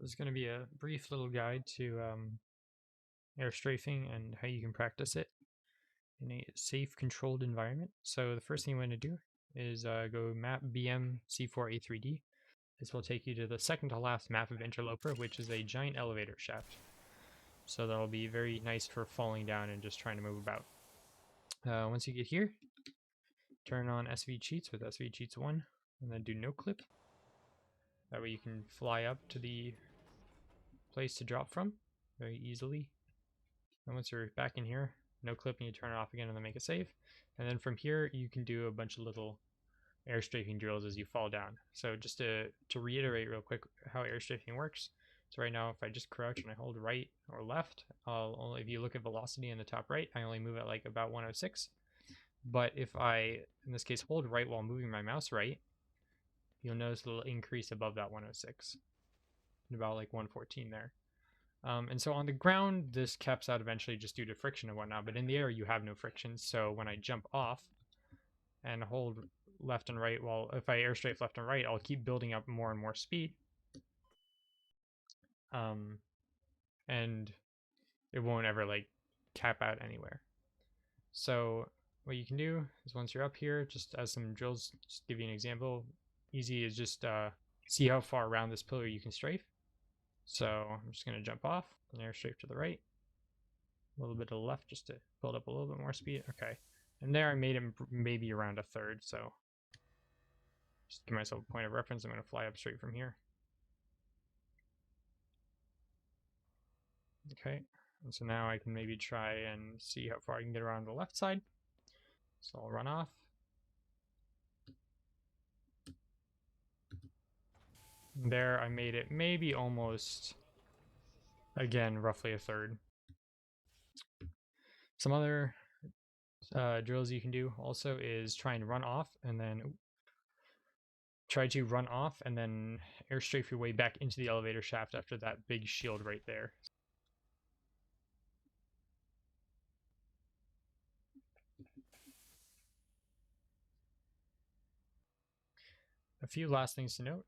There's going to be a brief little guide to airstrafing and how you can practice it in a safe, controlled environment. So the first thing you want to do is go map BM C4A3D. This will take you to the second to last map of Interloper, which is a giant elevator shaft. So that'll be very nice for falling down and just trying to move about. Once you get here, turn on SV Cheats with SV Cheats 1, and then do no clip. That way you can fly up to the place to drop from very easily. And once you're back in here, no clip, and you turn it off again and then make a save. And then from here, you can do a bunch of little airstrafing drills as you fall down. So just to reiterate real quick how airstrafing works. So right now, if I just crouch and I hold right or left, if you look at velocity in the top right, I only move at like about 106. But if I, in this case, hold right while moving my mouse right, you'll notice a little increase above that 106, about like 114 there. And so on the ground, this caps out eventually just due to friction and whatnot, but in the air, you have no friction. So when I jump off and hold left and right, well, if I airstrafe left and right, I'll keep building up more and more speed. And it won't ever like cap out anywhere. So what you can do is once you're up here, just as some drills, just give you an example. Easy is just see how far around this pillar you can strafe. So I'm just going to jump off and airstrafe to the right, a little bit to the left just to build up a little bit more speed. Okay, and there I made it maybe around a third, so just give myself a point of reference. I'm going to fly up straight from here. Okay, and so now I can maybe try and see how far I can get around the left side. So I'll run off. There I made it maybe almost, again, roughly a third. Some other drills you can do also is try and run off and then airstrafe your way back into the elevator shaft after that big shield right there. A few last things to note.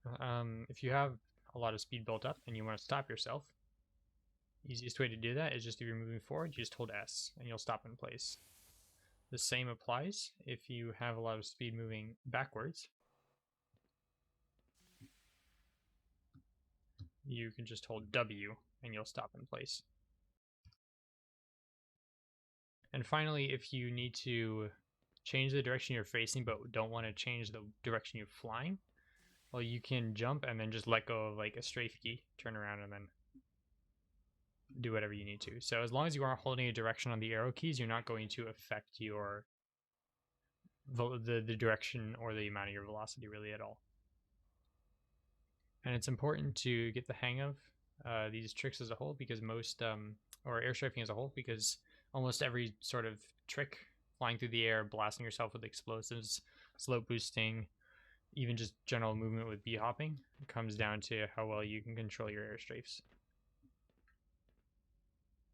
If you have a lot of speed built up and you want to stop yourself, easiest way to do that is just if you're moving forward, you just hold S and you'll stop in place. The same applies if you have a lot of speed moving backwards. You can just hold W and you'll stop in place. And finally, if you need to change the direction you're facing but don't want to change the direction you're flying, well, you can jump and then just let go of like a strafe key, turn around, and then do whatever you need to. So as long as you aren't holding a direction on the arrow keys, you're not going to affect your the direction or the amount of your velocity really at all. And it's important to get the hang of these tricks as a whole, because or airstrafing as a whole, because almost every sort of trick, flying through the air, blasting yourself with explosives, slope boosting, even just general movement with bee hopping, comes down to how well you can control your airstrafes.